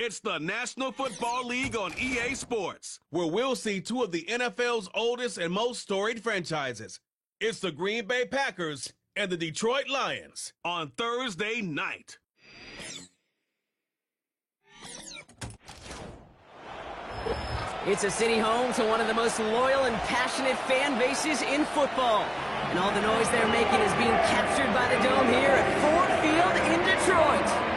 It's the National Football League on EA Sports, where we'll see two of the NFL's oldest and most storied franchises. It's the Green Bay Packers and the Detroit Lions on Thursday night. It's a city home to one of the most loyal and passionate fan bases in football. And all the noise they're making is being captured by the Dome here at Ford Field in Detroit.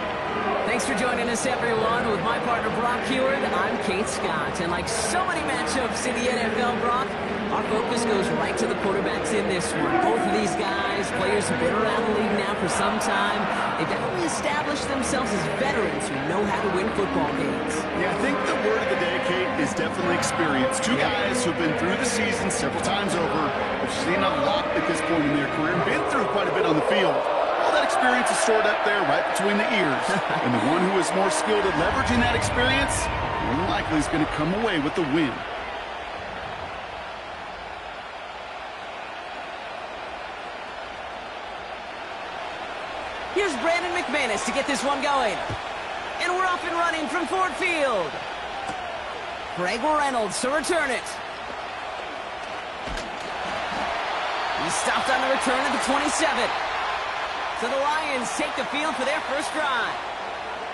Thanks for joining us, everyone. With my partner, Brock Heward, I'm Kate Scott. And like so many matchups in the NFL, Brock, our focus goes right to the quarterbacks in this one. Both of these guys, players who've been around the league now for some time, they've definitely established themselves as veterans who know how to win football games. Yeah, I think the word of the day, Kate, is definitely experience. Two guys who've been through the season several times over, have seen a lot at this point in their career, and been through quite a bit on the field. All that experience is stored up there right between the ears. And the one who is more skilled at leveraging that experience, more than likely is going to come away with the win. Here's Brandon McManus to get this one going. And we're off and running from Ford Field. Greg Reynolds to return it. He stopped on the return at the 27. So the Lions take the field for their first drive.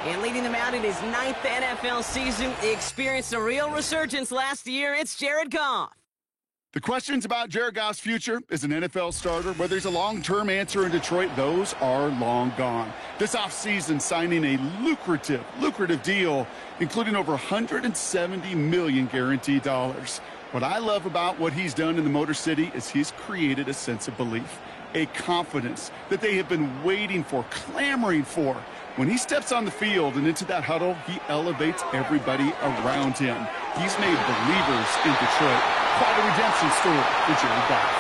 And leading them out in his 9th NFL season, he experienced a real resurgence last year. It's Jared Goff. The questions about Jared Goff's future as an NFL starter, whether he's a long-term answer in Detroit, those are long gone. This offseason, signing a lucrative deal, including over $170 million guaranteed dollars. What I love about what he's done in the Motor City is he's created a sense of belief, a confidence that they have been waiting for, clamoring for. When he steps on the field and into that huddle, he elevates everybody around him. He's made believers in Detroit. Quite a redemption story for Jared Goff.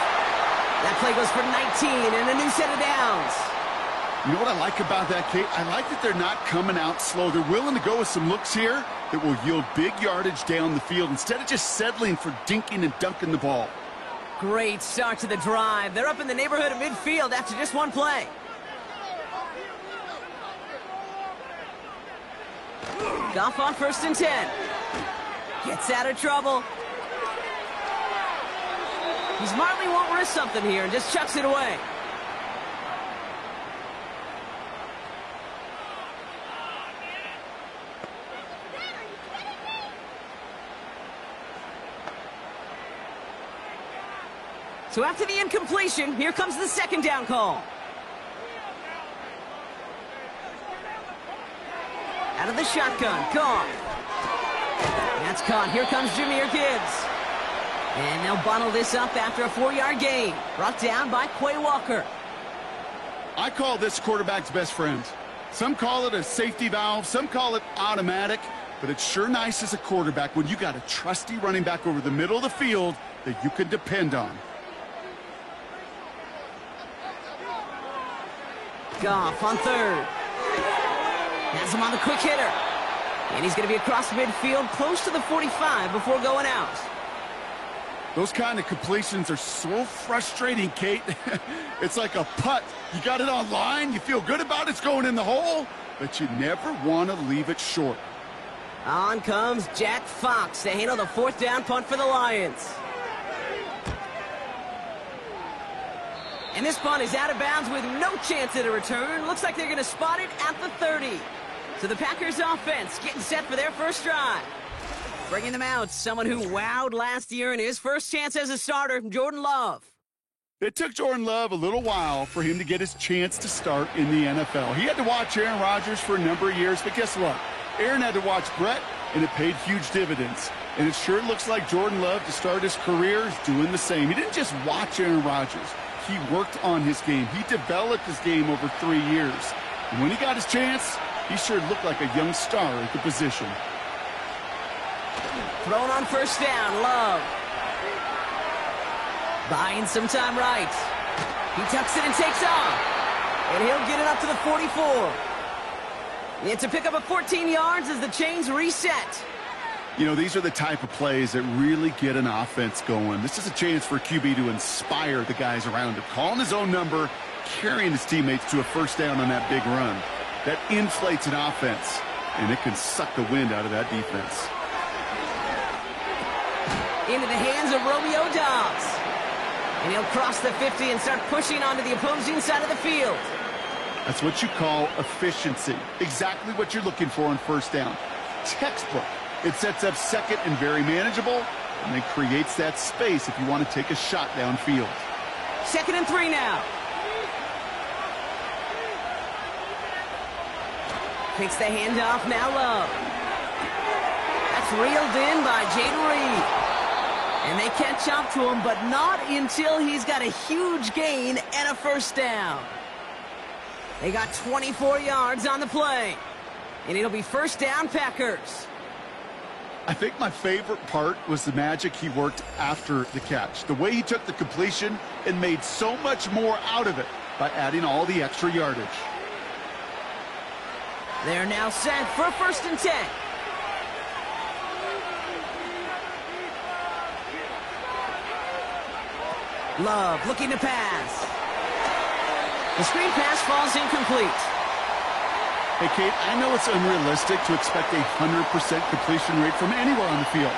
That play goes for 19 and a new set of downs. You know what I like about that, Kate? I like that they're not coming out slow. They're willing to go with some looks here that will yield big yardage down the field instead of just settling for dinking and dunking the ball. Great start to the drive. They're up in the neighborhood of midfield after just one play. Goff on 1st and 10. Gets out of trouble. He smartly won't risk something here and just chucks it away. So after the incompletion, here comes the 2nd down call. Out of the shotgun, Goff. That's caught. Here comes Jahmyr Gibbs. And they'll bottle this up after a 4-yard gain. Brought down by Quay Walker. I call this quarterback's best friend. Some call it a safety valve, some call it automatic, but it's sure nice as a quarterback when you got a trusty running back over the middle of the field that you can depend on. Goff on 3rd. Has him on the quick hitter. And he's going to be across midfield close to the 45 before going out. Those kind of completions are so frustrating, Kate. It's like a putt. You got it on line, you feel good about it's going in the hole, but you never want to leave it short. On comes Jack Fox to handle the 4th down punt for the Lions. And this punt is out of bounds with no chance at a return. Looks like they're going to spot it at the 30. So the Packers offense getting set for their first drive. Bringing them out, someone who wowed last year in his first chance as a starter, Jordan Love. It took Jordan Love a little while for him to get his chance to start in the NFL. He had to watch Aaron Rodgers for a number of years, but guess what? Aaron had to watch Brett, and it paid huge dividends. And it sure looks like Jordan Love, to start his career, is doing the same. He didn't just watch Aaron Rodgers. He worked on his game. He developed his game over 3 years. And when he got his chance, he sure looked like a young star at the position. Thrown on first down, Love. Buying some time right. He tucks it and takes off. And he'll get it up to the 44. It's a pickup of 14 yards as the chains reset. You know, these are the type of plays that really get an offense going. This is a chance for QB to inspire the guys around him. Calling his own number, carrying his teammates to a first down on that big run. That inflates an offense, and it can suck the wind out of that defense. Into the hands of Romeo Doubs. And he'll cross the 50 and start pushing onto the opposing side of the field. That's what you call efficiency. Exactly what you're looking for on first down. Textbook. It sets up second and very manageable, and then creates that space if you want to take a shot downfield. 2nd and 3 now. Takes the handoff, now Love. That's reeled in by Jayden Reed. And they catch up to him, but not until he's got a huge gain and a first down. They got 24 yards on the play. And it'll be first down, Packers. I think my favorite part was the magic he worked after the catch. The way he took the completion and made so much more out of it by adding all the extra yardage. They're now set for 1st and 10. Love looking to pass. The screen pass falls incomplete. Hey, Kate, I know it's unrealistic to expect a 100% completion rate from anywhere on the field.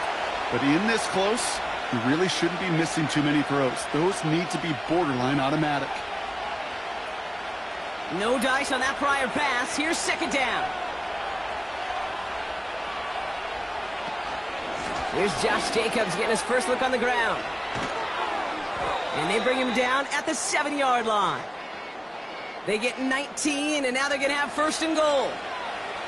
But in this close, you really shouldn't be missing too many throws. Those need to be borderline automatic. No dice on that prior pass. Here's 2nd down. Here's Josh Jacobs getting his first look on the ground. And they bring him down at the 7-yard line. They get 19, and now they're going to have 1st and goal.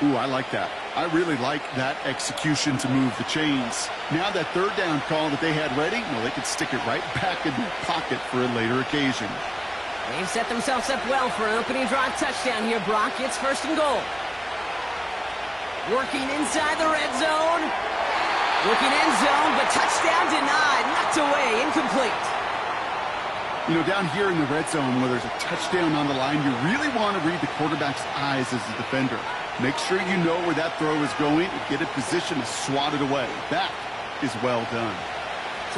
Ooh, I like that. I really like that execution to move the chains. Now that 3rd down call that they had ready, well, they could stick it right back in their pocket for a later occasion. They've set themselves up well for an opening drive touchdown here, Brock. It's 1st and goal. Working inside the red zone. Looking end zone, but touchdown denied. Knocked away, incomplete. You know, down here in the red zone where there's a touchdown on the line, you really want to read the quarterback's eyes as a defender. Make sure you know where that throw is going and get a position to swat it away. That is well done.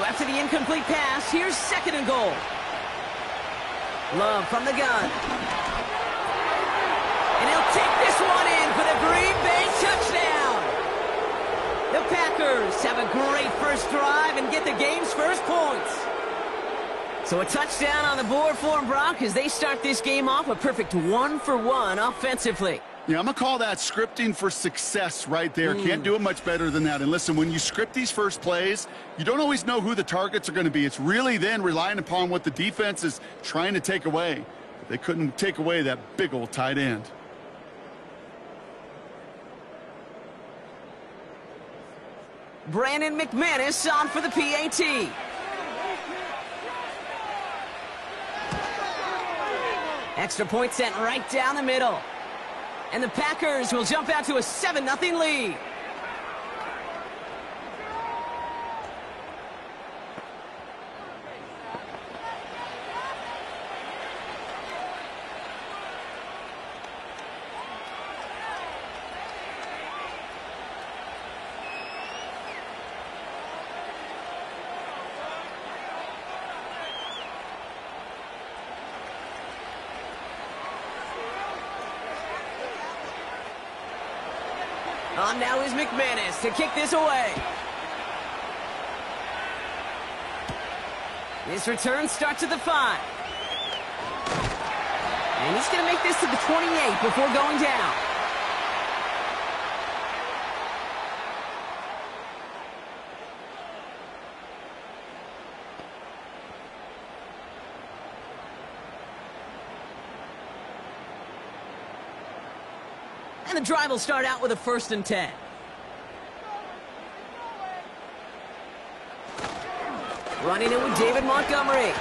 So after the incomplete pass, here's 2nd and goal. Love from the gun. And he'll take this one in for the Green Bay touchdown. The Packers have a great first drive and get the game's first points. So a touchdown on the board for them, Brock, as they start this game off a perfect 1-for-1 offensively. Yeah, I'm going to call that scripting for success right there. Can't do it much better than that. And listen, when you script these first plays, you don't always know who the targets are going to be. It's really then relying upon what the defense is trying to take away. But they couldn't take away that big old tight end. Brandon McManus on for the PAT. Extra point sent right down the middle. And the Packers will jump out to a 7-0 lead. On now is McManus to kick this away. This return starts at the 5. And he's going to make this to the 28 before going down. And the drive will start out with a 1st and 10. Running it with David Montgomery.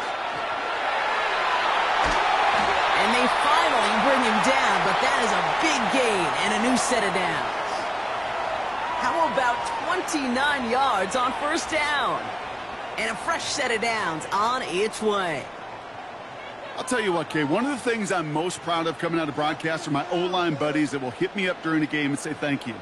And they finally bring him down, but that is a big gain and a new set of downs. How about 29 yards on 1st down? And a fresh set of downs on its way. I'll tell you what, Kay, one of the things I'm most proud of coming out of broadcast are my O-line buddies that will hit me up during the game and say thank you.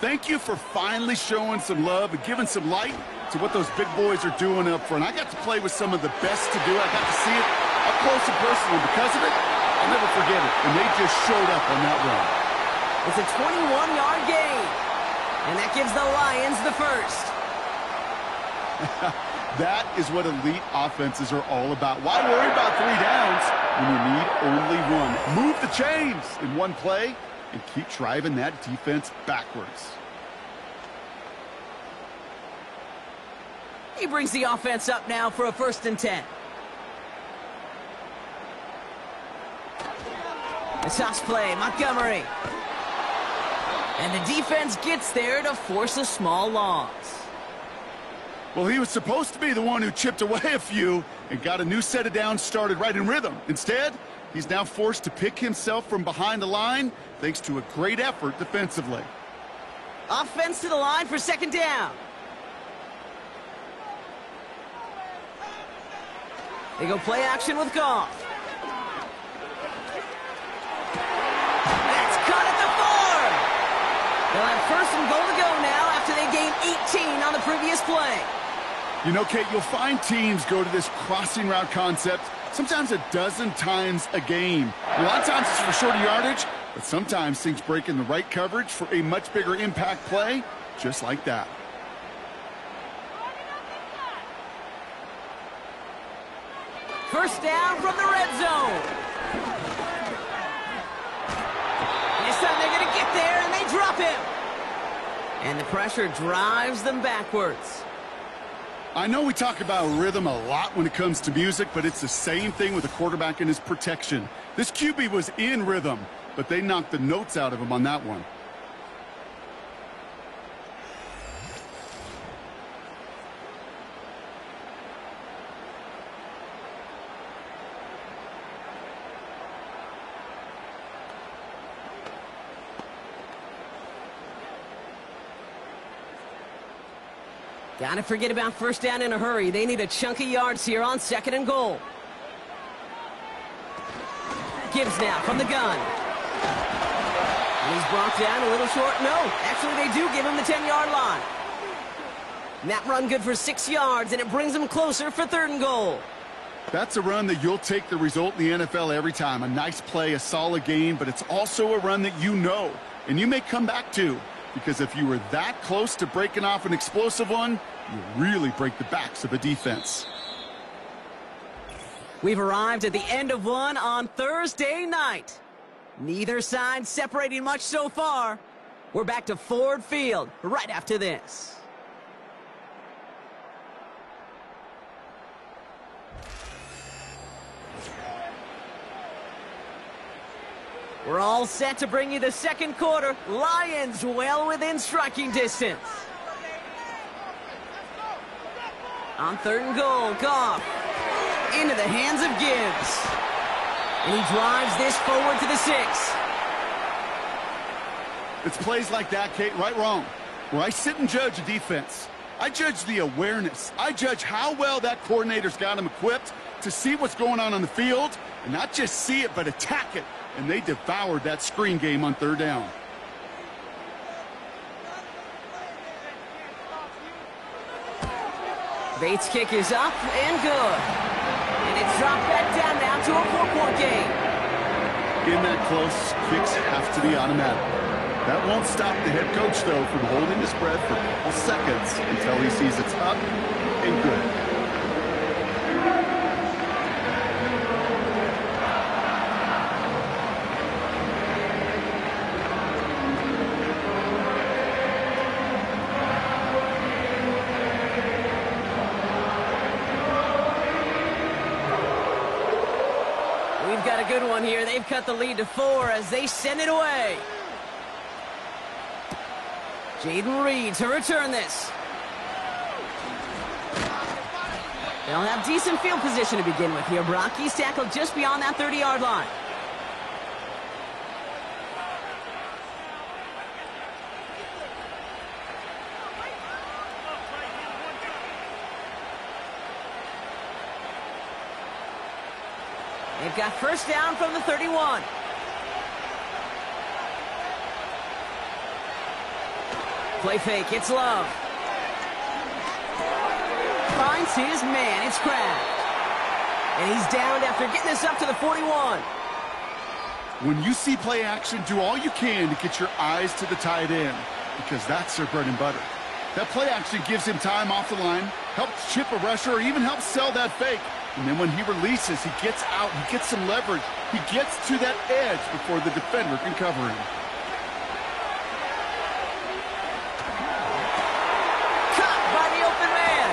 Thank you for finally showing some love and giving some light to what those big boys are doing up front. I got to play with some of the best to do it. I got to see it up close and personal. Because of it, I'll never forget it. And they just showed up on that run. It's a 21-yard gain. And that gives the Lions the 1st. That is what elite offenses are all about. Why worry about 3 downs when you need only 1? Move the chains in one play and keep driving that defense backwards. He brings the offense up now for a 1st and 10. The toss play, Montgomery. And the defense gets there to force a small loss. Well, he was supposed to be the one who chipped away a few and got a new set of downs started right in rhythm. Instead, he's now forced to pick himself from behind the line thanks to a great effort defensively. Offense to the line for 2nd down. They go play action with Goff. That's caught at the 4. They'll have 1st and goal to go now after they gain 18 on the previous play. You know, Kate, you'll find teams go to this crossing route concept sometimes a dozen times a game. A lot of times it's for shorter yardage, but sometimes things break in the right coverage for a much bigger impact play, just like that. First down from the red zone. This time they're going to get there, and they drop him. And the pressure drives them backwards. I know we talk about rhythm a lot when it comes to music, but it's the same thing with a quarterback and his protection. This QB was in rhythm, but they knocked the notes out of him on that one. Gotta forget about 1st down in a hurry. They need a chunk of yards here on 2nd and goal. Gibbs now from the gun. And he's brought down a little short. No, actually they do give him the 10-yard line. And that run good for 6 yards, and it brings them closer for 3rd and goal. That's a run that you'll take the result in the NFL every time. A nice play, a solid game, but it's also a run that you know, and you may come back to. Because if you were that close to breaking off an explosive one, you really break the backs of a defense. We've arrived at the end of one on Thursday night. Neither side separating much so far. We're back to Ford Field right after this. We're all set to bring you the 2nd quarter. Lions well within striking distance. On 3rd and goal, Goff into the hands of Gibbs. And he drives this forward to the 6. It's plays like that, Kate, right, wrong, where I sit and judge a defense. I judge the awareness. I judge how well that coordinator's got him equipped to see what's going on the field, and not just see it, but attack it. And they devoured that screen game on 3rd down. Bates' kick is up and good. And it's dropped back down now to a 4-point game. In that close, kicks have to be automatic. That won't stop the head coach, though, from holding the spread for a couple seconds until he sees it's up and good. We've got a good one here. They've cut the lead to 4 as they send it away. Jaden Reed to return this. They'll have decent field position to begin with here, Brock. He's tackled just beyond that 30-yard line. They've got first down from the 31. Play fake, it's Love. Finds his man, it's Kraft. And he's downed after getting this up to the 41. When you see play action, do all you can to get your eyes to the tight end, because that's their bread and butter. That play action gives him time off the line, helps chip a rusher, or even helps sell that fake. And then when he releases, he gets out, he gets some leverage. He gets to that edge before the defender can cover him. Cut by the open man.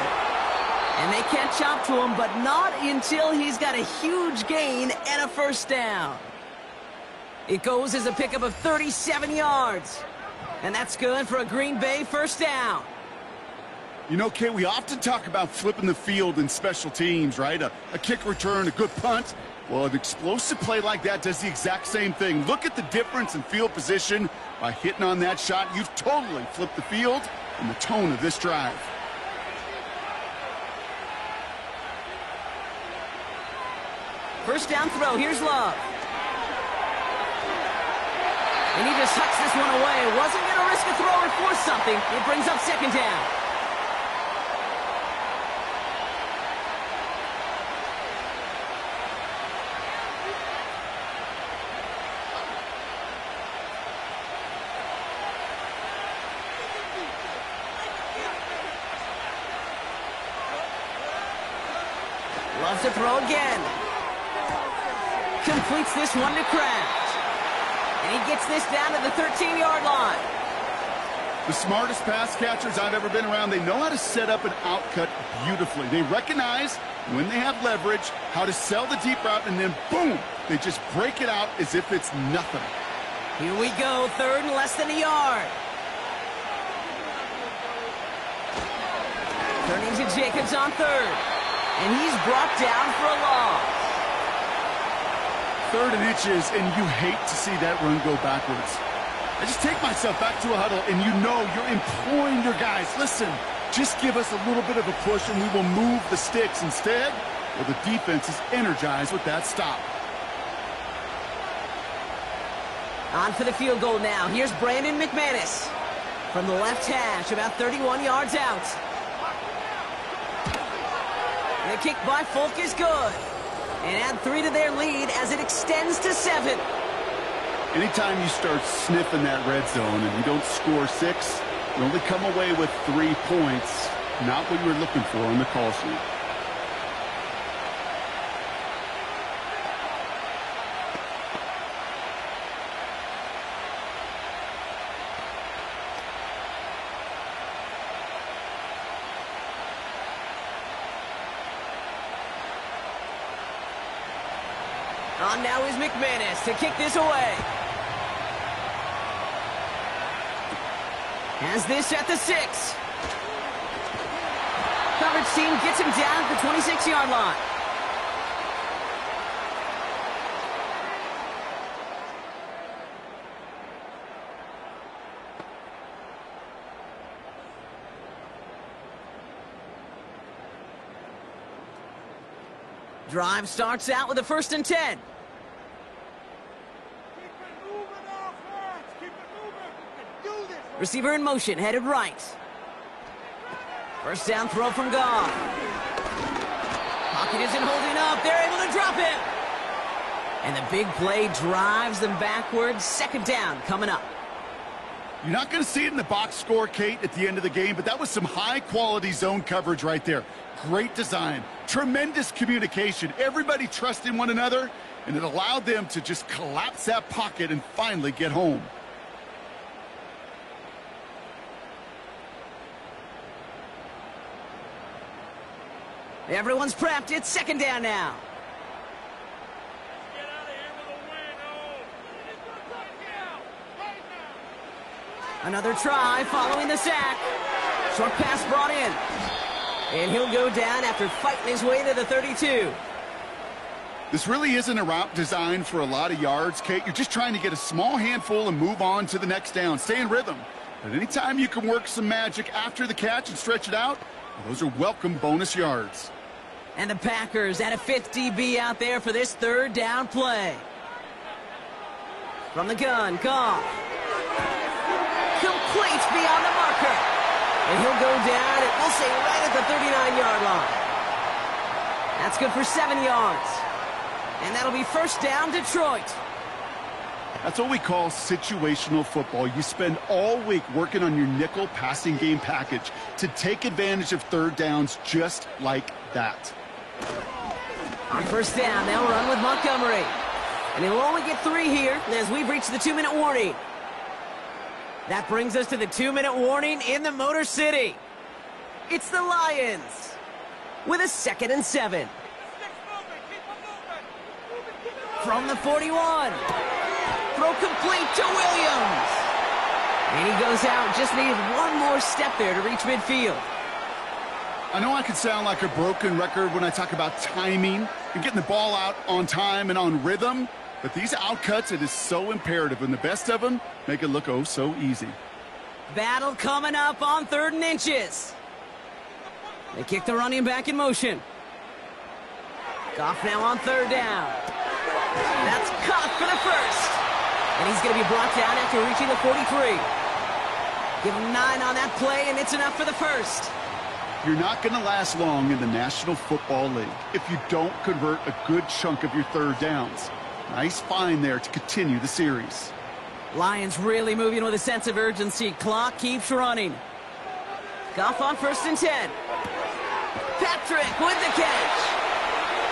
And they catch up to him, but not until he's got a huge gain and a first down. It goes as a pickup of 37 yards. And that's good for a Green Bay first down. You know, Kay, we often talk about flipping the field in special teams, right? A kick return, a good punt. Well, an explosive play like that does the exact same thing. Look at the difference in field position. By hitting on that shot, you've totally flipped the field and the tone of this drive. First down throw, here's Love. And he just hucks this one away. Wasn't going to risk a throw or force something. It brings up second down. Loves to throw again. Completes this one to Kraft. And he gets this down to the 13-yard line. The smartest pass catchers I've ever been around, they know how to set up an outcut beautifully. They recognize when they have leverage, how to sell the deep route, and then boom, they just break it out as if it's nothing. Here we go, third and less than a yard. Turning to Jacobs on third. And he's brought down for a loss. Third and inches, and you hate to see that run go backwards. I just take myself back to a huddle, and you know you're imploring your guys, listen, just give us a little bit of a push, and we will move the sticks. Instead, well, the defense is energized with that stop. On for the field goal now. Here's Brandon McManus. From the left hash, about 31 yards out. The kick by Folk is good. And add 3 to their lead as it extends to 7. Anytime you start sniffing that red zone and you don't score 6, you only come away with 3 points. Not what you were looking for on the call sheet. On now is McManus to kick this away. Has this at the 6. Coverage team gets him down at the 26-yard line. Drive starts out with a 1st and 10. Receiver in motion, headed right. First down throw from Goff. Pocket isn't holding up. They're able to drop him. And the big play drives them backwards. Second down coming up. You're not going to see it in the box score, Kate, at the end of the game, but that was some high-quality zone coverage right there. Great design, tremendous communication. Everybody trusting one another, and it allowed them to just collapse that pocket and finally get home. Everyone's prepped. It's second down now. Another try following the sack. Short pass brought in. And he'll go down after fighting his way to the 32. This really isn't a route designed for a lot of yards, Kate. You're just trying to get a small handful and move on to the next down. Stay in rhythm. But anytime you can work some magic after the catch and stretch it out, those are welcome bonus yards. And the Packers add a fifth DB out there for this third down play. From the gun, Goff. Complete beyond the marker. And he'll go down, and we'll say right at the 39-yard line. That's good for 7 yards. And that'll be first down, Detroit. That's what we call situational football. You spend all week working on your nickel passing game package to take advantage of third downs just like that. On first down, they'll run with Montgomery. And he'll only get 3 here as we've reached the 2-minute warning. That brings us to the 2-minute warning in the Motor City. It's the Lions with a 2nd and 7. From the 41. Throw complete to Williams. And he goes out. Just needed one more step there to reach midfield. I know I can sound like a broken record when I talk about timing and getting the ball out on time and on rhythm, but these outcuts, it is so imperative, and the best of them make it look oh so easy. Battle coming up on 3rd and inches. They kick the running back in motion. Goff now on 3rd down. That's caught for the first. And he's going to be brought down after reaching the 43. Give him 9 on that play, and it's enough for the first. You're not going to last long in the National Football League if you don't convert a good chunk of your third downs. Nice find there to continue the series. Lions really moving with a sense of urgency. Clock keeps running. Goff on 1st and 10. Patrick with the catch.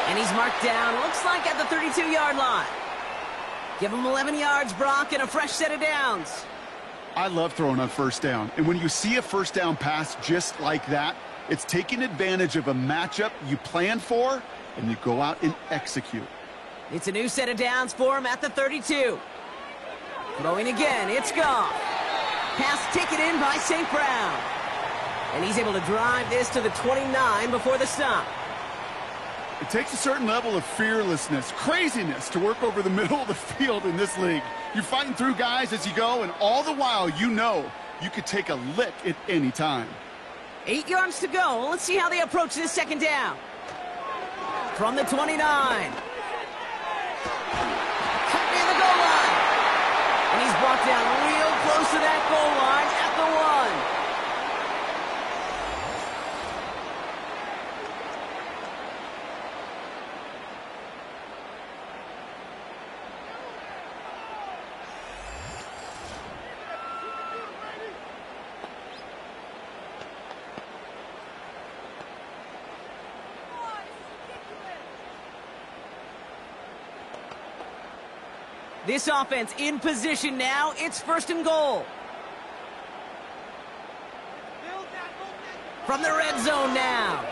And he's marked down, looks like at the 32-yard line. Give him 11 yards, Brock, and a fresh set of downs. I love throwing on first down. And when you see a first down pass just like that, it's taking advantage of a matchup you planned for, and you go out and execute. It's a new set of downs for him at the 32. Throwing again, it's Goff. Pass taken in by St. Brown. And he's able to drive this to the 29 before the stop. It takes a certain level of fearlessness, craziness to work over the middle of the field in this league. You're fighting through guys as you go, and all the while you know you could take a lick at any time. 8 yards to go. Let's see how they approach this 2nd down. From the 29. Cut near the goal line. And he's brought down real close to that goal line at the 1. This offense in position now. It's 1st and goal. From the red zone now.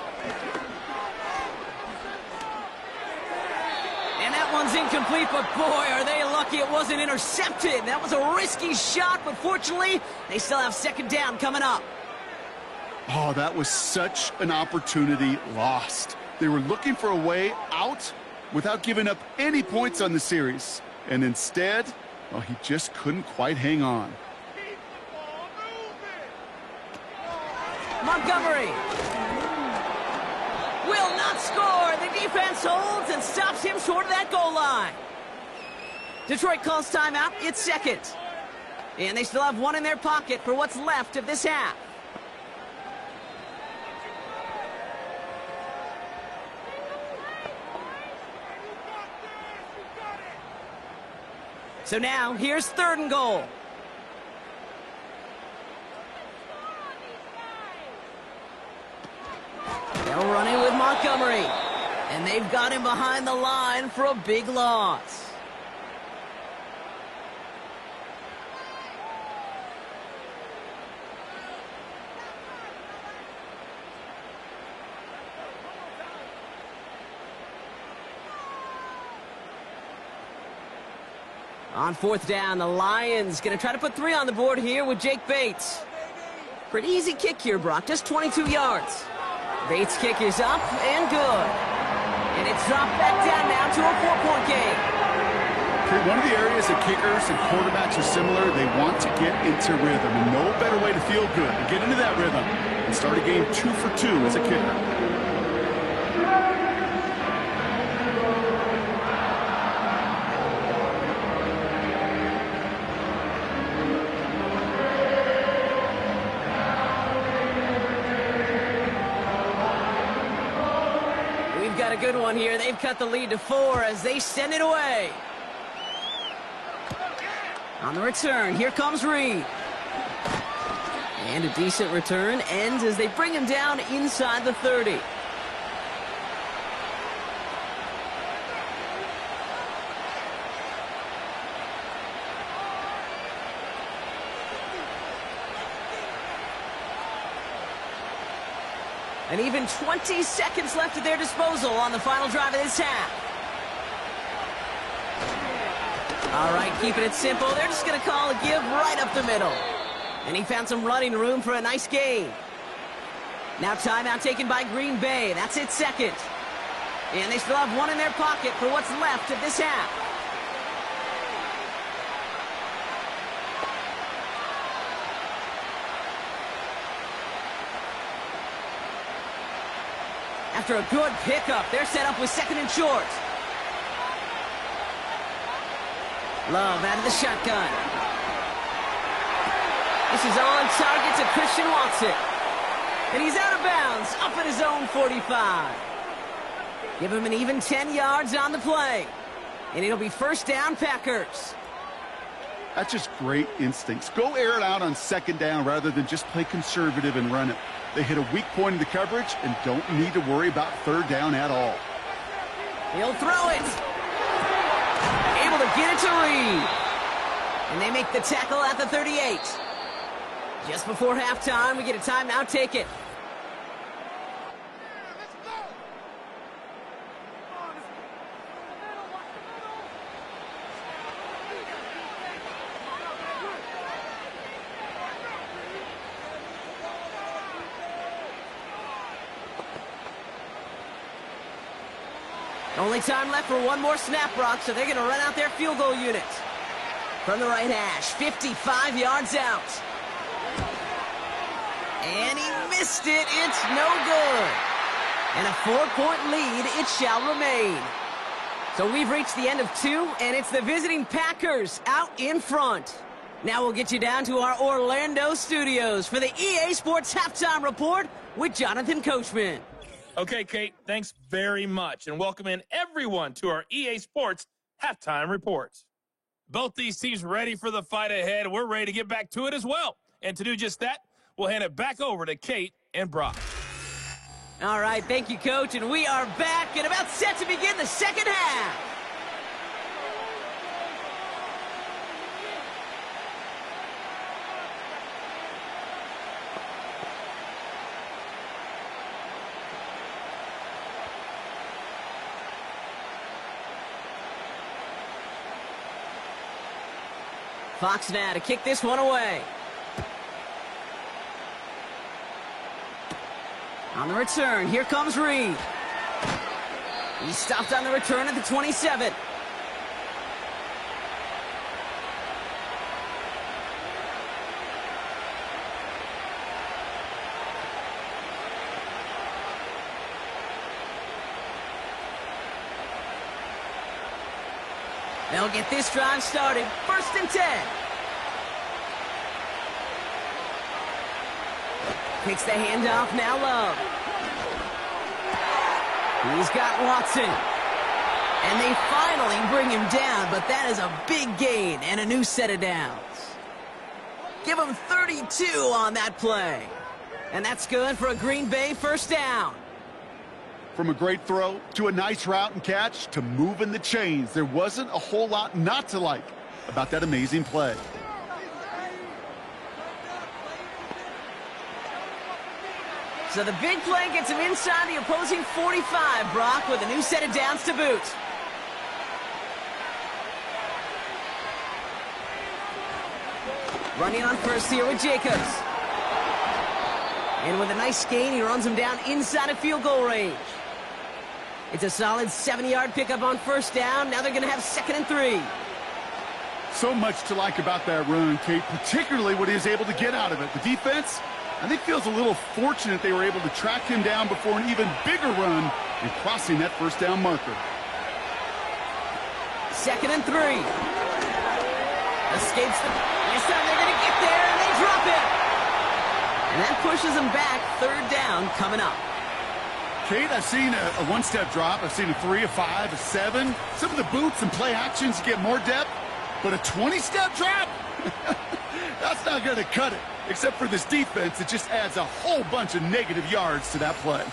And that one's incomplete, but boy, are they lucky it wasn't intercepted. That was a risky shot, but fortunately, they still have 2nd down coming up. Oh, that was such an opportunity lost. They were looking for a way out without giving up any points on the series. And instead, well, he just couldn't quite hang on. Montgomery will not score. The defense holds and stops him short of that goal line. Detroit calls timeout. It's 2nd. And they still have 1 in their pocket for what's left of this half. So now, here's 3rd and goal. They'll run it with Montgomery. And they've got him behind the line for a big loss. On fourth down, the Lions going to try to put 3 on the board here with Jake Bates. Pretty easy kick here, Brock, just 22 yards. Bates' kick is up and good. And it's dropped back down now to a 4-point game. One of the areas that kickers and quarterbacks are similar, they want to get into rhythm. And no better way to feel good, to get into that rhythm and start a game 2 for 2 as a kicker. Got a good one here. They've cut the lead to 4 as they send it away. On the return, here comes Reed. And a decent return ends as they bring him down inside the 30. And even 20 seconds left at their disposal on the final drive of this half. All right, keeping it simple. They're just going to call a give right up the middle. And he found some running room for a nice gain. Now timeout taken by Green Bay. That's its second. And they still have one in their pocket for what's left of this half. After a good pickup, they're set up with 2nd and short. Love out of the shotgun. This is on target to Christian Watson. And he's out of bounds, up at his own 45. Give him an even 10 yards on the play. And it'll be first down, Packers. That's just great instincts. Go air it out on 2nd down rather than just play conservative and run it. They hit a weak point in the coverage and don't need to worry about 3rd down at all. He'll throw it. Able to get it to Reed. And they make the tackle at the 38. Just before halftime, we get a timeout taken. Only time left for one more snap, Brock, so they're going to run out their field goal unit. From the right hash, 55 yards out. And he missed it. It's no good. And a 4-point lead, it shall remain. So we've reached the end of 2, and it's the visiting Packers out in front. Now we'll get you down to our Orlando studios for the EA Sports Halftime Report with Jonathan Coachman. Okay, Kate, thanks very much, and welcome in everyone to our EA Sports Halftime Reports. Both these teams ready for the fight ahead. We're ready to get back to it as well. And to do just that, we'll hand it back over to Kate and Brock. All right, thank you, Coach, and we are back and about set to begin the second half. Fox now to kick this one away. On the return, here comes Reed. He stopped on the return at the 27. They'll get this drive started. 1st and 10. Takes the handoff, now Love. He's got Watson. And they finally bring him down, but that is a big gain and a new set of downs. Give him 32 on that play. And that's good for a Green Bay first down. From a great throw to a nice route and catch to moving the chains, there wasn't a whole lot not to like about that amazing play. So the big play gets him inside the opposing 45, Brock, with a new set of downs to boot. Running on first here with Jacobs. And with a nice gain, he runs him down inside of field goal range. It's a solid 70-yard pickup on first down. Now they're going to have 2nd and 3. So much to like about that run, Kate, particularly what he was able to get out of it. The defense, I think, feels a little fortunate they were able to track him down before an even bigger run and crossing that first down marker. 2nd and 3. Escapes the... This time they're going to get there, and they drop it. And that pushes them back. 3rd down coming up. Kate, I've seen a one-step drop. I've seen a 3, a 5, a 7. Some of the boots and play actions get more depth. But a 20-step drop? That's not going to cut it. Except for this defense, it just adds a whole bunch of negative yards to that play.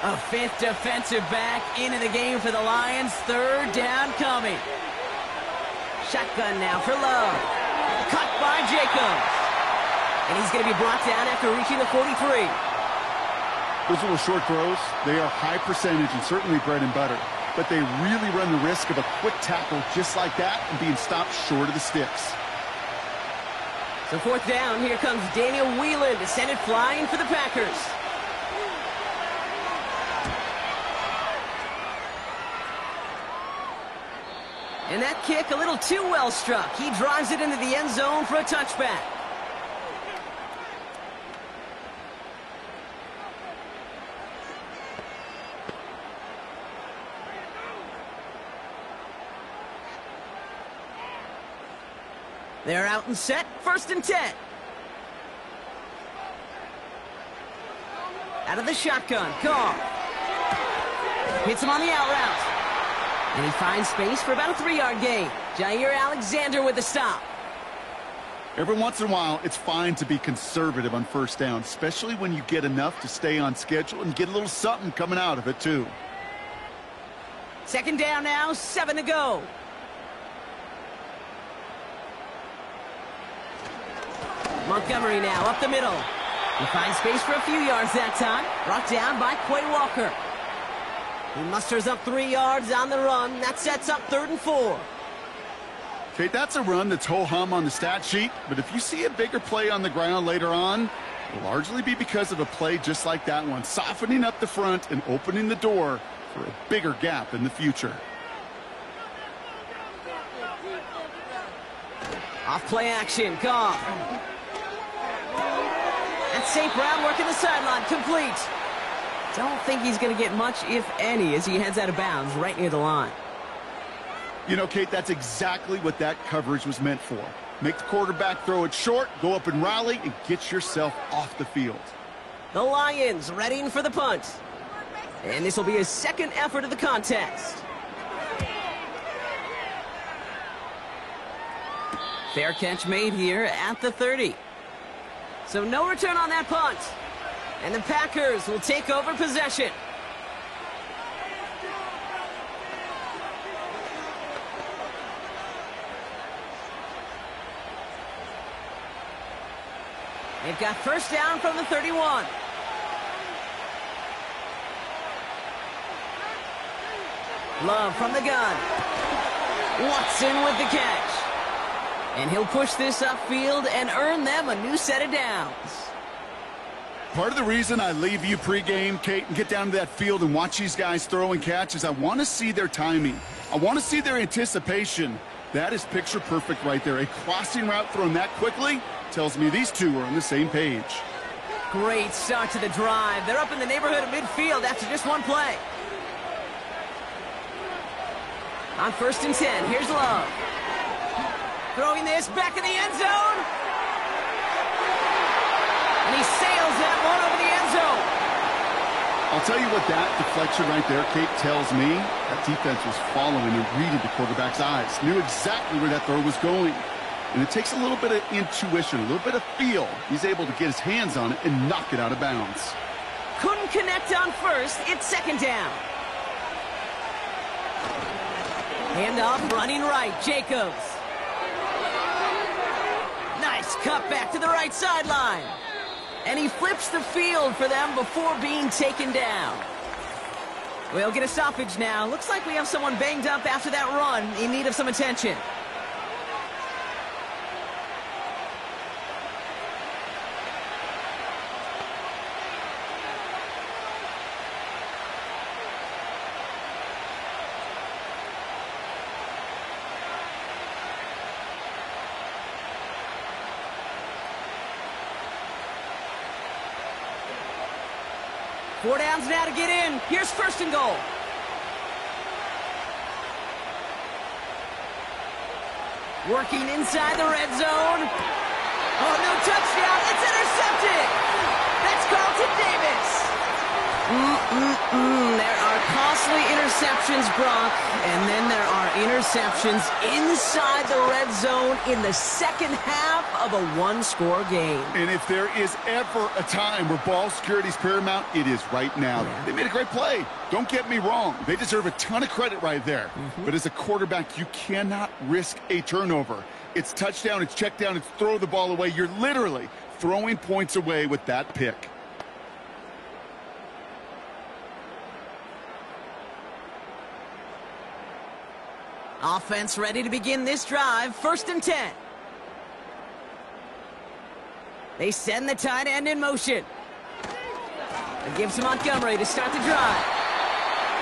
A 5th defensive back into the game for the Lions. 3rd down coming. Shotgun now for Love. Cut by Jacobs. And he's going to be brought down after reaching the 43. Those little short throws, they are high percentage and certainly bread and butter. But they really run the risk of a quick tackle just like that and being stopped short of the sticks. So 4th down, here comes Daniel Whelan to send it flying for the Packers. And that kick a little too well struck. He drives it into the end zone for a touchback. They're out and set. 1st and 10. Out of the shotgun. Carr. Hits him on the out route. And he finds space for about a 3-yard gain. Jair Alexander with the stop. Every once in a while, it's fine to be conservative on first down, especially when you get enough to stay on schedule and get a little something coming out of it, too. 2nd down now, 7 to go. Montgomery now up the middle. He finds space for a few yards that time. Brought down by Quay Walker. He musters up 3 yards on the run. That sets up 3rd and 4. Okay, that's a run that's ho-hum on the stat sheet, but if you see a bigger play on the ground later on, it'll largely be because of a play just like that one, softening up the front and opening the door for a bigger gap in the future. Off play action, Goff. That's St. Brown working the sideline, complete. Don't think he's going to get much, if any, as he heads out of bounds right near the line. You know, Kate, that's exactly what that coverage was meant for. Make the quarterback throw it short, go up and rally, and get yourself off the field. The Lions readying for the punt. And this will be his 2nd effort of the contest. Fair catch made here at the 30. So no return on that punt. And the Packers will take over possession. They've got 1st down from the 31. Love from the gun. Watson with the catch. And he'll push this upfield and earn them a new set of downs. Part of the reason I leave you pregame, Kate, and get down to that field and watch these guys throw and catch is I want to see their timing. I want to see their anticipation. That is picture perfect right there. A crossing route thrown that quickly tells me these two are on the same page. Great start to the drive. They're up in the neighborhood of midfield after just one play. On 1st and 10, here's Love. Throwing this back in the end zone. And he sails that one over the end zone. I'll tell you what that deflection right there, Kate, tells me. That defense was following and reading the quarterback's eyes. Knew exactly where that throw was going. And it takes a little bit of intuition, a little bit of feel. He's able to get his hands on it and knock it out of bounds. Couldn't connect on 1st. It's 2nd down. Handoff running right. Jacobs. Nice pass, cut back to the right sideline. And he flips the field for them before being taken down. We'll get a stoppage now. Looks like we have someone banged up after that run in need of some attention. Four downs now to get in. Here's first and goal. Working inside the red zone. Oh, no touchdown. It's intercepted. That's Carlton Davis. There are costly interceptions, Brock, and then there are interceptions inside the red zone in the second half of a one-score game. And if there is ever a time where ball security is paramount, it is right now. They made a great play. Don't get me wrong. They deserve a ton of credit right there. But as a quarterback, you cannot risk a turnover. It's touchdown, it's check down, it's throw the ball away. You're literally throwing points away with that pick. Offense ready to begin this drive. First and 10. They send the tight end in motion. It gives to Montgomery to start the drive.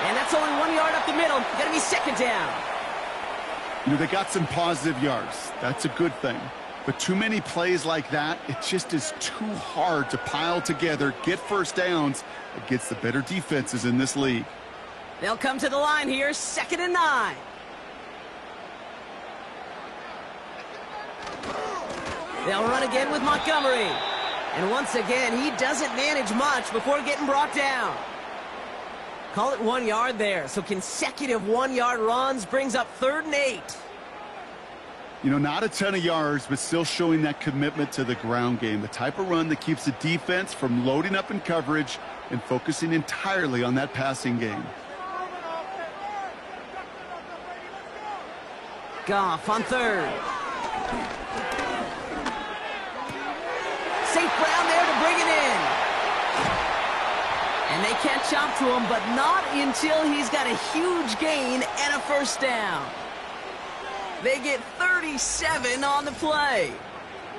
And that's only 1 yard up the middle. Gonna be second down. You know, they got some positive yards. That's a good thing. But too many plays like that, it just is too hard to pile together, get first downs against the better defenses in this league. They'll come to the line here, 2nd and 9. They'll run again with Montgomery. And once again, he doesn't manage much before getting brought down. Call it 1 yard there. So consecutive 1 yard runs brings up 3rd and 8. You know, not a ton of yards, but still showing that commitment to the ground game. The type of run that keeps the defense from loading up in coverage and focusing entirely on that passing game. Goff on 3rd. St. Brown there to bring it in. And they catch up to him, but not until he's got a huge gain and a first down. They get 37 on the play.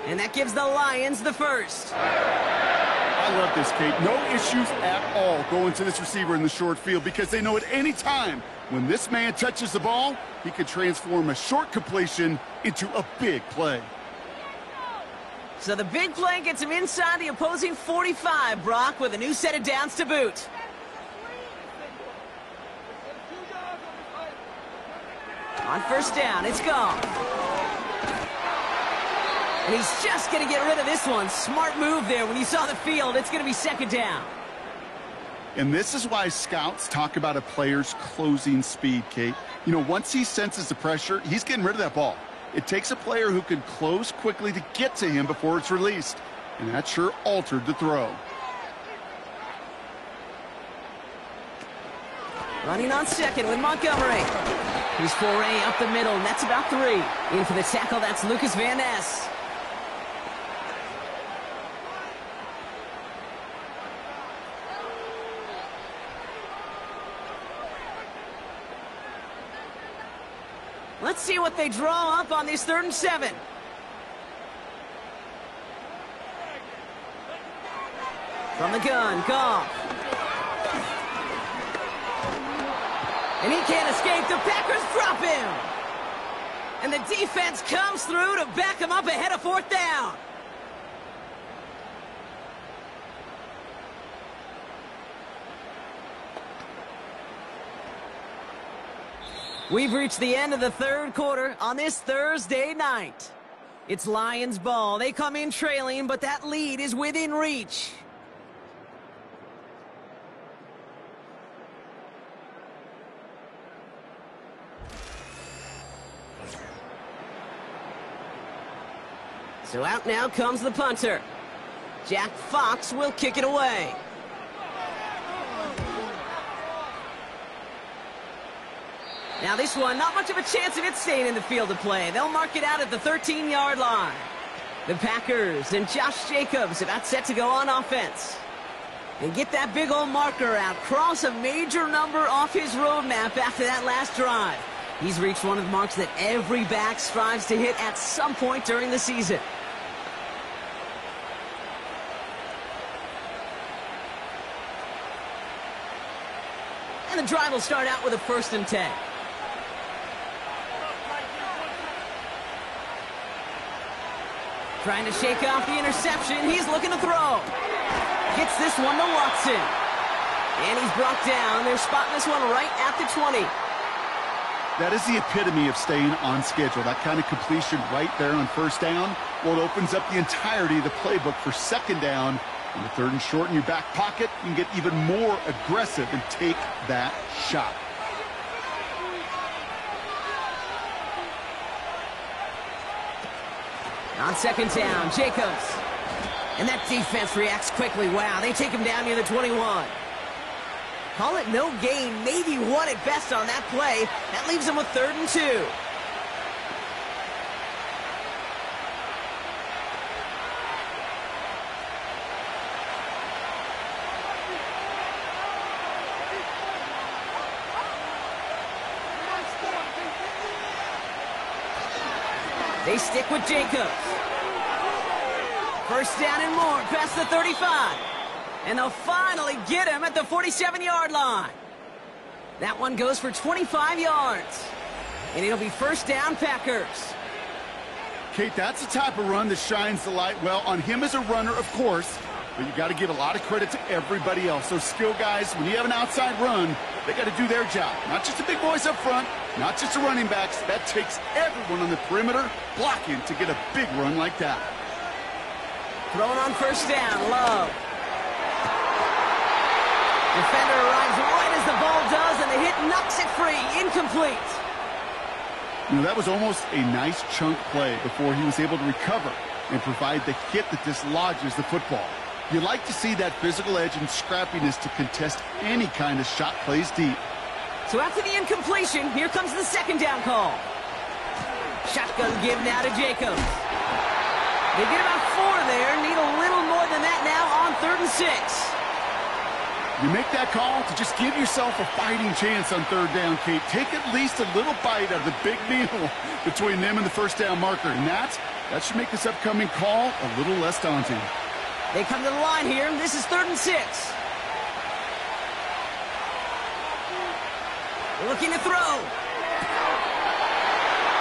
And that gives the Lions the first. I love this, Kate. No issues at all going to this receiver in the short field because they know at any time when this man touches the ball, he could transform a short completion into a big play. So the big play gets him inside the opposing 45, Brock, with a new set of downs to boot. On first down, it's gone. And he's just going to get rid of this one. Smart move there. When you saw the field, it's going to be 2nd down. And this is why scouts talk about a player's closing speed, Kate. You know, once he senses the pressure, he's getting rid of that ball. It takes a player who can close quickly to get to him before it's released. And that sure altered the throw. Running on 2nd with Montgomery. He's foray up the middle, and that's about 3. In for the tackle, that's Lucas Van Ness. Let's see what they draw up on this 3rd and 7. From the gun, Goff. And he can't escape. The Packers drop him. And the defense comes through to back him up ahead of 4th down. We've reached the end of the 3rd quarter on this Thursday night. It's Lions ball. They come in trailing, but that lead is within reach. So out now comes the punter. Jack Fox will kick it away. Now this one, not much of a chance of it staying in the field of play. They'll mark it out at the 13-yard line. The Packers and Josh Jacobs about set to go on offense. And get that big old marker out. Cross a major number off his roadmap after that last drive. He's reached one of the marks that every back strives to hit at some point during the season. And the drive will start out with a 1st and 10. Trying to shake off the interception. He's looking to throw. Gets this one to Watson. And he's brought down. They're spotting this one right at the 20. That is the epitome of staying on schedule. That kind of completion right there on 1st down. Well, it opens up the entirety of the playbook for 2nd down. In the 3rd and short in your back pocket, you can get even more aggressive and take that shot. On 2nd down, Jacobs. And that defense reacts quickly. Wow, they take him down near the 21. Call it no gain, maybe 1 at best on that play. That leaves him with 3rd and 2. They stick with Jacobs. 1st down and more past the 35. And they'll finally get him at the 47-yard line. That one goes for 25 yards. And it'll be 1st down Packers. Kate, that's the type of run that shines the light well on him as a runner, of course. But you got to give a lot of credit to everybody else. Those skill guys, when you have an outside run, they got to do their job. Not just the big boys up front, not just the running backs. That takes everyone on the perimeter blocking to get a big run like that. Throwing on 1st down, Love. Defender arrives right as the ball does, and the hit knocks it free. Incomplete. You know, that was almost a nice chunk play before he was able to recover and provide the hit that dislodges the football. You like to see that physical edge and scrappiness to contest any kind of shot plays deep. So after the incompletion, here comes the 2nd down call. Shotgun give now to Jacobs. They get about 4 there, need a little more than that now on 3rd and 6. You make that call to just give yourself a fighting chance on 3rd down, Kate. Take at least a little bite out of the big meal between them and the 1st down marker. And that should make this upcoming call a little less daunting. They come to the line here. This is 3rd and 6. Looking to throw.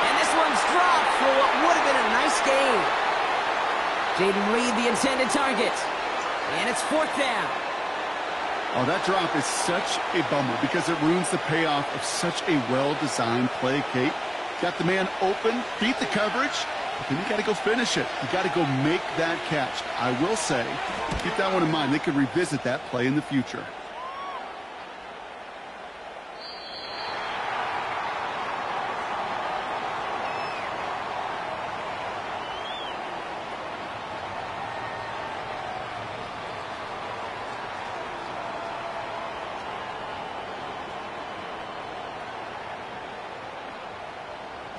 And this one's dropped for what would have been a nice gain. Jaden Reed, the intended target. And it's 4th down. Oh, that drop is such a bummer because it ruins the payoff of such a well-designed play, Kate. Got the man open, beat the coverage, but then you got to go finish it. You got to go make that catch. I will say, keep that one in mind. They could revisit that play in the future.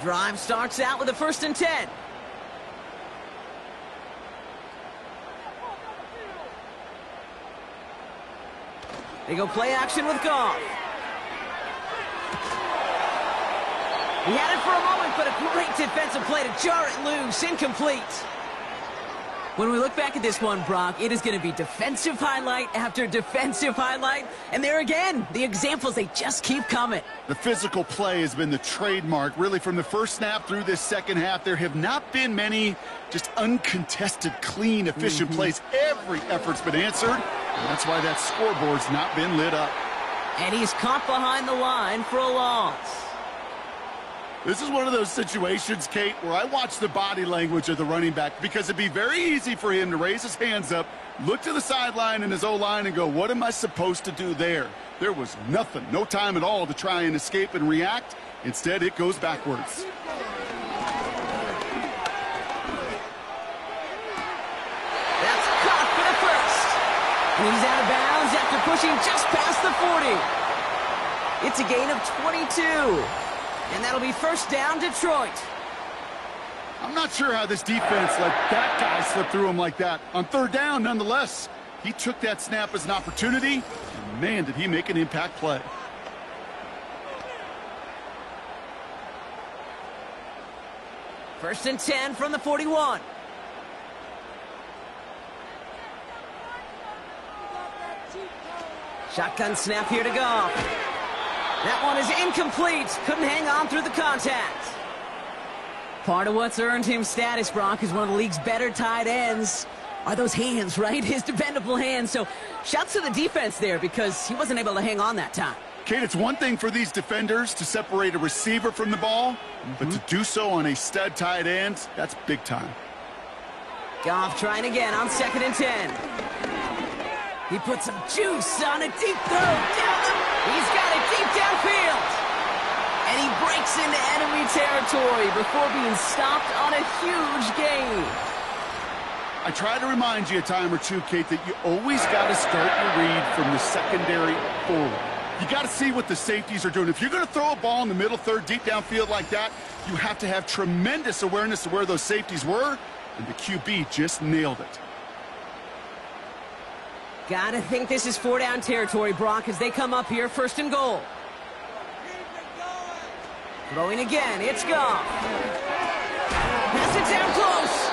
Drive starts out with a 1st and 10. They go play action with Goff. He had it for a moment, but a great defensive play to jar it loose. Incomplete. When we look back at this one, Brock, it is going to be defensive highlight after defensive highlight. And there again, the examples, they just keep coming. The physical play has been the trademark, really, from the first snap through this 2nd half. There have not been many just uncontested, clean, efficient plays. Every effort's been answered, and that's why that scoreboard's not been lit up. And he's caught behind the line for a loss. This is one of those situations, Kate, where I watch the body language of the running back because it'd be very easy for him to raise his hands up, look to the sideline in his O-line and go, what am I supposed to do there? There was nothing, no time at all to try and escape and react. Instead, it goes backwards. That's caught for the 1st. And he's out of bounds after pushing just past the 40. It's a gain of 22. And that'll be 1st down, Detroit. I'm not sure how this defense let that guy slip through him like that. On third down, nonetheless, he took that snap as an opportunity, and man, did he make an impact play. First and 10 from the 41. Shotgun snap here to Goff. That one is incomplete. Couldn't hang on through the contact. Part of what's earned him status, Brock, is one of the league's better tight ends. Are those hands, right? His dependable hands. So shouts to the defense there because he wasn't able to hang on that time. Kate, it's one thing for these defenders to separate a receiver from the ball, but to do so on a stud tight end, that's big time. Goff trying again on 2nd and 10. He put some juice on a deep throw. He's got it deep downfield. And he breaks into enemy territory before being stopped on a huge gain. I try to remind you a time or two, Kate, that you always got to start your read from the secondary forward. You got to see what the safeties are doing. If you're going to throw a ball in the middle third, deep downfield like that, you have to have tremendous awareness of where those safeties were, and the QB just nailed it. Gotta think this is 4-down territory, Brock, as they come up here, 1st and goal. Throwing again, it's Goff. Pass it down close.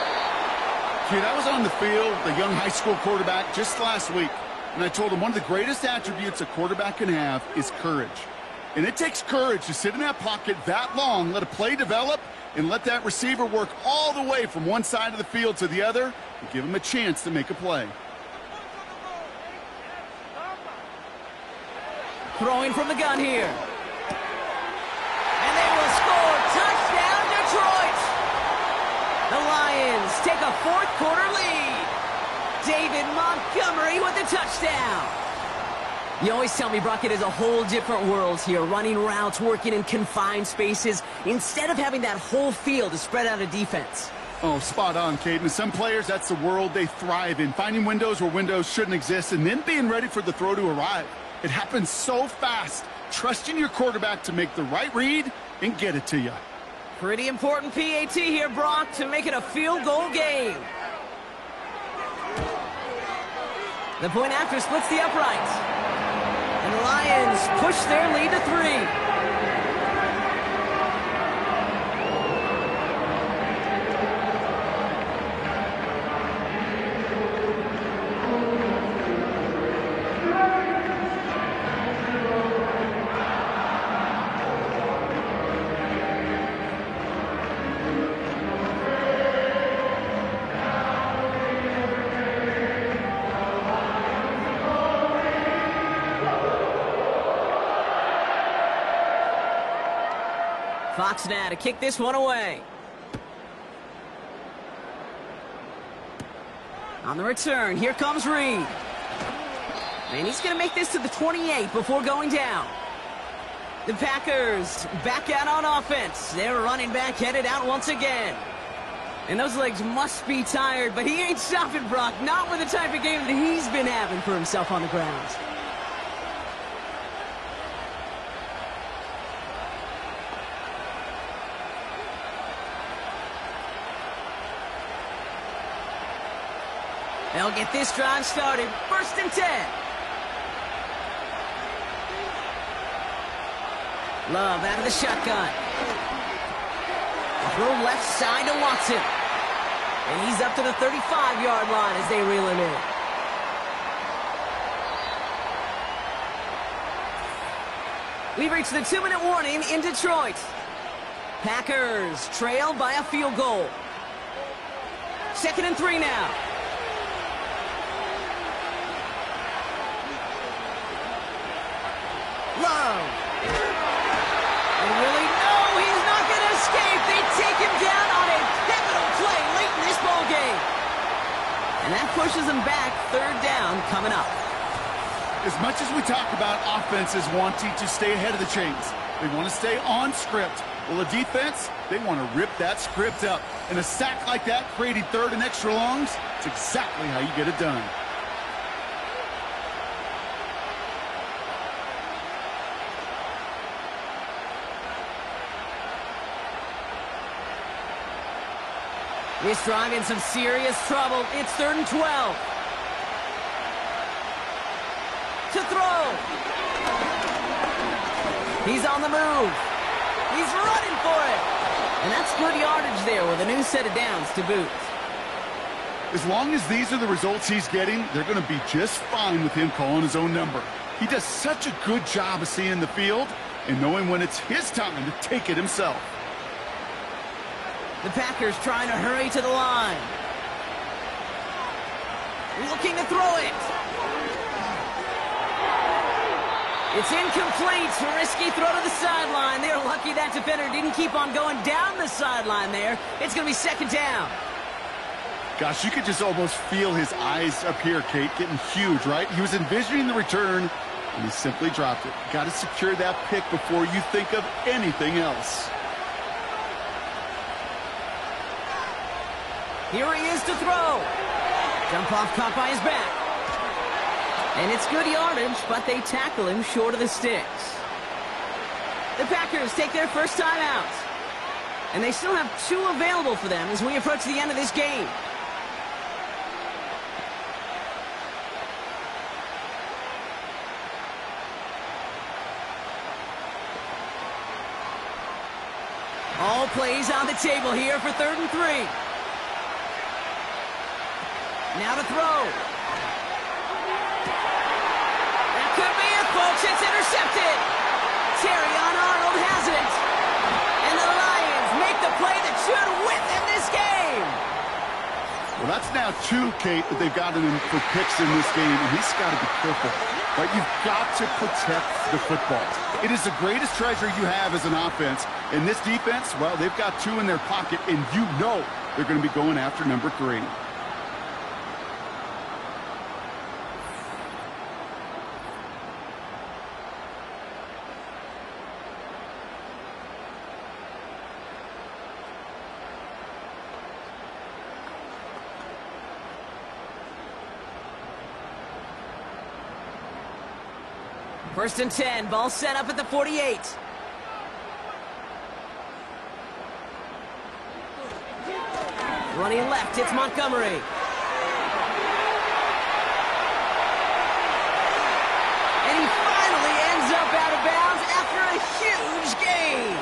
Kid, I was on the field, the young high school quarterback, just last week, and I told him one of the greatest attributes a quarterback can have is courage. And it takes courage to sit in that pocket that long, let a play develop, and let that receiver work all the way from one side of the field to the other, and give him a chance to make a play. Throwing from the gun here. And they will score. Touchdown, Detroit! The Lions take a 4th quarter lead. David Montgomery with the touchdown. You always tell me, Brock, it is a whole different world here, running routes, working in confined spaces, instead of having that whole field to spread out a defense. Oh, spot on, Caden. Some players, that's the world they thrive in, finding windows where windows shouldn't exist, and then being ready for the throw to arrive. It happens so fast. Trusting your quarterback to make the right read and get it to you. Pretty important PAT here, Brock, to make it a field goal game. The point after splits the uprights. And the Lions push their lead to 3. Fox now to kick this one away. On the return, here comes Reed. And he's going to make this to the 28 before going down. The Packers back out on offense. Their running back headed out once again. And those legs must be tired, but he ain't stopping, Brock. Not with the type of game that he's been having for himself on the ground. They'll get this drive started. 1st and 10. Love out of the shotgun. Throw left side to Watson. And he's up to the 35-yard line as they reel him in. We've reached the 2-minute warning in Detroit. Packers trail by a field goal. 2nd and 3 now. Love. And really, no, he's not going to escape. They take him down on a pivotal play late in this ball game. And that pushes him back. 3rd down coming up. As much as we talk about offenses wanting to stay ahead of the chains, they want to stay on script. Well, the defense, they want to rip that script up. And a sack like that, creating 3rd and extra longs, it's exactly how you get it done. This drive in some serious trouble. It's 3rd and 12. To throw. He's on the move. He's running for it. And that's good yardage there with a new set of downs to boot. As long as these are the results he's getting, they're going to be just fine with him calling his own number. He does such a good job of seeing the field and knowing when it's his time to take it himself. The Packers trying to hurry to the line. Looking to throw it. It's incomplete. Risky throw to the sideline. They're lucky that defender didn't keep on going down the sideline there. It's going to be 2nd down. Gosh, you could just almost feel his eyes up here, Kate, getting huge, right? He was envisioning the return, and he simply dropped it. Got to secure that pick before you think of anything else. Here he is to throw. Jump off caught by his back. And it's good yardage, but they tackle him short of the sticks. The Packers take their first time out. And they still have 2 available for them as we approach the end of this game. All plays on the table here for 3rd and 3. Now to throw. That could be it, folks. It's intercepted. Terrion Arnold has it. And the Lions make the play that should win them this game. Well, that's now 2, Kate, that they've gotten him for picks in this game, and he's got to be careful. Right? You've got to protect the football. It is the greatest treasure you have as an offense. And this defense, well, they've got 2 in their pocket, and you know they're going to be going after number 3. First and 10, ball set up at the 48. Running left, it's Montgomery. And he finally ends up out of bounds after a huge gain.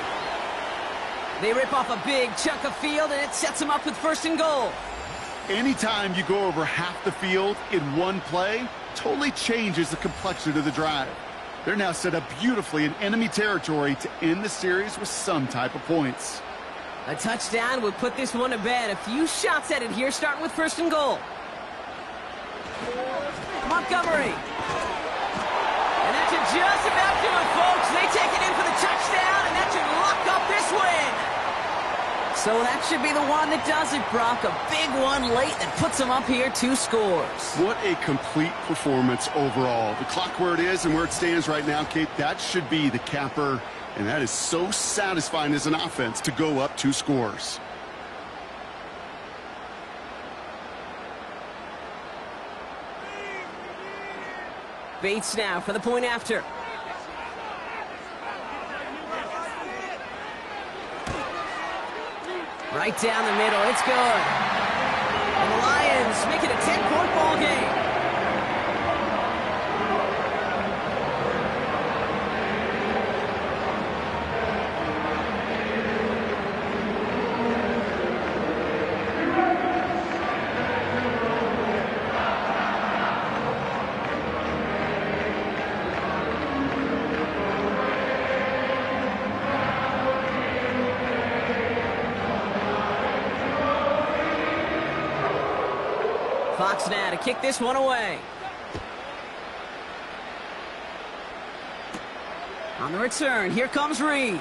They rip off a big chunk of field, and it sets them up with 1st and goal. Anytime you go over half the field in one play, totally changes the complexion of the drive. They're now set up beautifully in enemy territory to end the series with some type of points. A touchdown would put this one to bed. A few shots at it here, starting with 1st and goal. Montgomery. And that should just about do it, folks. They take it in for the touchdown, and that should lock up this win. So that should be the one that does it, Brock. A big one late that puts them up here 2 scores. What a complete performance overall. The clock where it is and where it stands right now, Kate, that should be the capper. And that is so satisfying as an offense to go up 2 scores. Bates now for the point after. Right down the middle, it's good. And the Lions make it a 10-point ball game. Fox now to kick this one away. On the return, here comes Reed.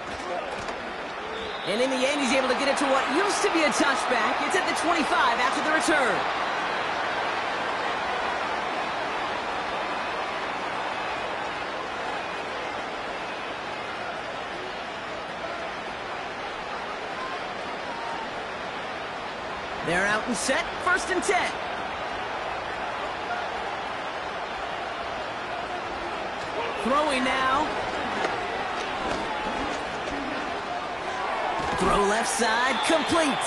And in the end, he's able to get it to what used to be a touchback. It's at the 25 after the return. They're out and set, 1st and 10. Throwing now. Throw left side, complete.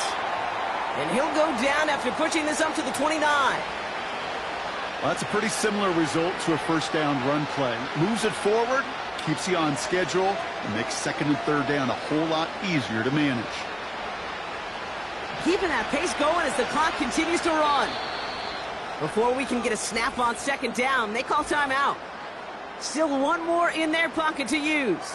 And he'll go down after pushing this up to the 29. Well, that's a pretty similar result to a first down run play. Moves it forward, keeps you on schedule, and makes second and third down a whole lot easier to manage. Keeping that pace going as the clock continues to run. Before we can get a snap on second down, they call timeout. Still one more in their pocket to use.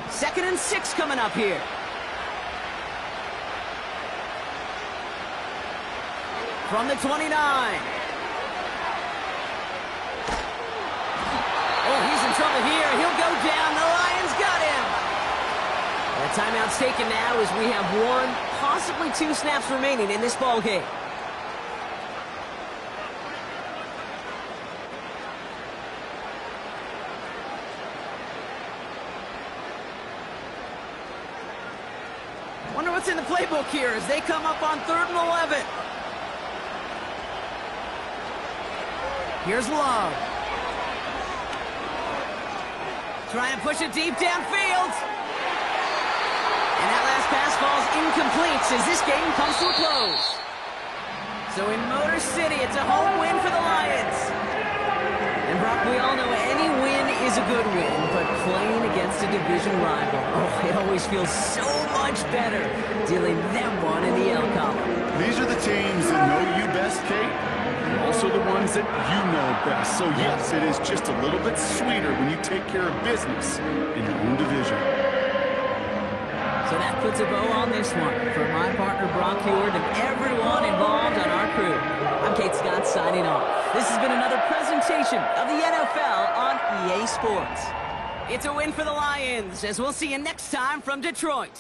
Second and 6 coming up here. From the 29. Oh, he's in trouble here. He'll go down. The Lions got him. The timeout's taken now as we have 1, possibly 2 snaps remaining in this ball game. Wonder what's in the playbook here as they come up on 3rd and 11. Here's Love. Trying to push it deep downfield. And that last pass falls incomplete as this game comes to a close. So in Motor City, it's a home win for the Lions. And Brock, we all know any win is a good win, but playing against a division rival, oh, it always feels so much better dealing them one in the L column. These are the teams that know you best, Kate, and also the ones that you know best. So yes, it is just a little bit sweeter when you take care of business in your own division. So that puts a bow on this one. For my partner, Brock Huard, and everyone involved on our crew, I'm Kate Scott signing off. This has been another presentation of the NFL on EA Sports. It's a win for the Lions, as we'll see you next time from Detroit.